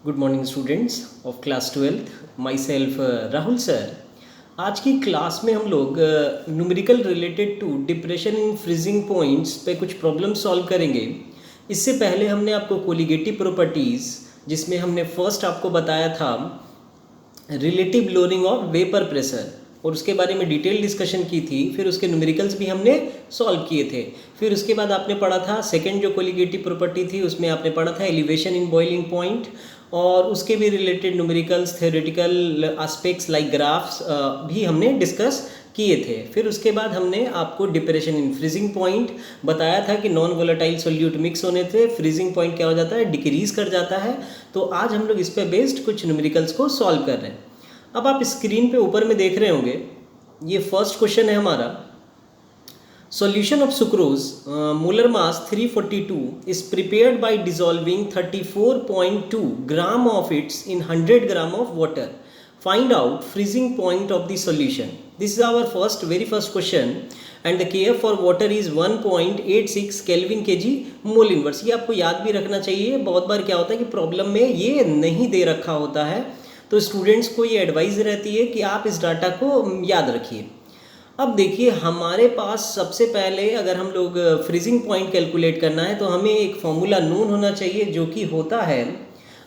Good morning students of class 12th myself Rahul sir. आज की class में हम लोग numerical related to depression in freezing points पे कुछ प्रॉब्लम सॉल्व करेंगे। इससे पहले हमने आपको कोलिगेटिव प्रॉपर्टीज़, जिसमें हमने फर्स्ट आपको बताया था relative lowering of vapour pressure, और उसके बारे में डिटेल डिस्कशन की थी। फिर उसके न्यूमेरिकल्स भी हमने सॉल्व किए थे। फिर उसके बाद आपने पढ़ा था सेकंड जो कोलिगेटिव प्रॉपर्टी थी, उसमें आपने पढ़ा था एलिवेशन इन बॉइलिंग पॉइंट, और उसके भी related numericals theoretical aspects like graphs भी हमने डिस्कस किए थे। फिर उसके बाद हमने आपको डिप्रेशन इन फ्रीजिंग पॉइंट बताया था कि नॉन वोलेटाइल सोल्यूट मिक्स होने से फ्रीजिंग पॉइंट क्या हो जाता है, डिक्रीज कर जाता है। तो आज हम लोग इस पे बेस्ड कुछ न्यूमेरिकल्स को सॉल्व कर रहे हैं। अब आप स्क्रीन पे ऊपर में देख रहे होंगे, ये फर्स्ट क्वेश्चन है हमारा। Solution of sucrose molar mass 342 is prepared by dissolving 34.2 gram of it in 100 gram of water. Find out freezing point of the solution. This is our very first question, and the Kf for water is 1.86 Kelvin kg mole inverse. ये आपको याद भी रखना चाहिए। बहुत बार क्या होता है कि प्रॉब्लम में ये नहीं दे रखा होता है, तो स्टूडेंट्स को ये एडवाइस रहती है कि आप इस डाटा को याद रखिए। अब देखिए, हमारे पास सबसे पहले अगर हम लोग फ्रीजिंग पॉइंट कैलकुलेट करना है तो हमें एक फॉर्मूला नोन होना चाहिए, जो कि होता है,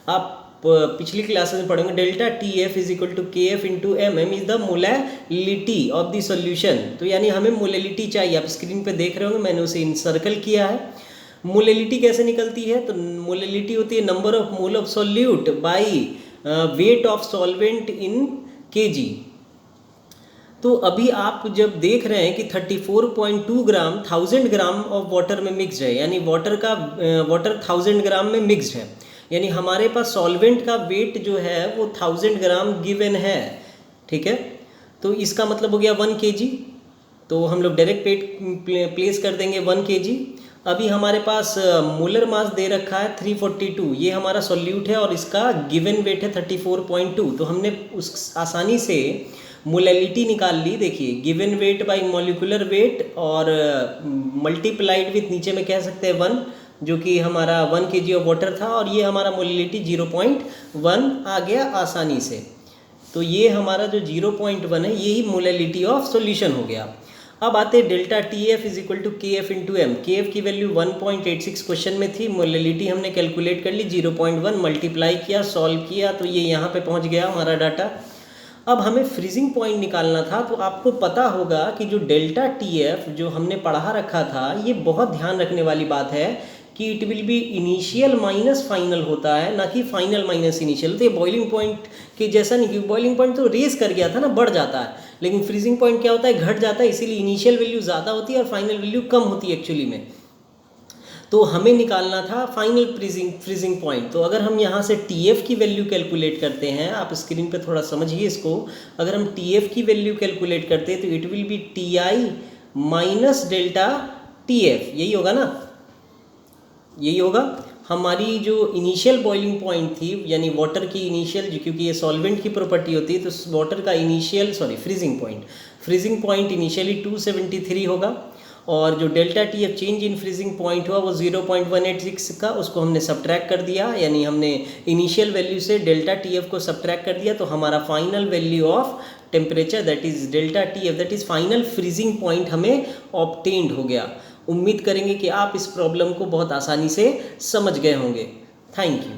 आप पिछली क्लासेस में पढ़ेंगे, delta T F is equal to K F into M M is the molality of the solution. तो यानी हमें मोलैलिटी चाहिए। आप स्क्रीन पे देख रहे होंगे, मैंने उसे इंसर्कल किया है। मोलैलिटी कैसे निकलती है? तो मोलैलिटी होती है number of mole of solute by weight of solvent in KG. तो अभी आप जब देख रहे हैं कि 34.2 ग्राम 1000 ग्राम ऑफ वाटर में मिक्सड है, यानी वाटर 1000 ग्राम में मिक्सड है, यानी हमारे पास सॉल्वेंट का वेट जो है वो 1000 ग्राम गिवन है। ठीक है, तो इसका मतलब हो गया 1 kg। तो हम लोग डायरेक्ट प्लेस कर देंगे 1 kg। अभी हमारे पास मोलर मास दे रखा है 342, ये हमारा सॉल्यूट है और इसका गिवन वेट है 34.2। तो हमने उस आसानी से मोलैलिटी निकाल ली। देखिए, given weight by molecular weight और मल्टीप्लाइड विथ नीचे में कह सकते हैं 1, जो कि हमारा 1 kg ऑफ वाटर था, और ये हमारा मोलैलिटी 0.1 आ गया आसानी से। तो ये हमारा जो 0.1 है, यही मोलैलिटी ऑफ सॉल्यूशन हो गया। अब आते हैं delta T F is equal to K F into M. K F की वैल्यू 1.86 क्वेश्चन में थी, मोलैलिटी हमने कैलकुलेट कर ली, 0.1 मल्टीप्लाई किया, सॉल्व किया, तो ये यहाँ पे पहुँच गया हमारा डाटा। अब हमें फ्रीजिंग पॉइंट निकालना था। तो आपको पता होगा कि जो डेल्टा टी एफ जो हमने पढ़ा रखा था, ये बहुत ध्यान रखने वाली बात है कि it will be initial minus final होता है, ना कि फाइनल माइनस इनिशियल। तो ये बॉइलिंग पॉइंट के जैसा नहीं, क्योंकि बॉइलिंग पॉइंट तो रेस कर गया था ना, बढ़ जाता है, लेकिन फ्रीजिंग पॉइंट क्या होता है, घट जाता है। इसीलिए इनिशियल वैल्यू ज़्यादा होती है और फाइनल वैल्यू कम होती है एक्चुअली में। तो हमें निकालना था फाइनल फ्रीजिंग पॉइंट। तो अगर हम यहाँ से टीएफ की वैल्यू कैलकुलेट करते हैं, आप स्क्रीन पे थोड़ा समझिए इसको। अगर हम टीएफ की वैल्यू कैलकुलेट करते हैं तो it will be T I minus delta TF. यही होगा ना, यही होगा। हमारी जो इनिशियल बॉइलिंग पॉइंट थी, यानी वाटर की इनिशियल, क्योंकि ये सॉल्वेंट की प्रॉपर्टी होती है, तो वाटर का इनिशियल फ्रीजिंग पॉइंट इनिशियली 273 होगा, और जो delta T F change in freezing point हुआ वो 0.186 का, उसको हमने सब्ट्रैक्ट कर दिया, यानी हमने इनिशियल वैल्यू से डेल्टा टी एफ को सब्ट्रैक्ट कर दिया। तो हमारा final value of temperature that is delta T F that is final freezing point हमें ऑब्टेन्ड हो गया। उम्मीद करेंगे कि आप इस प्रॉब्लम को बहुत आसानी से समझ गए होंगे। Thank you.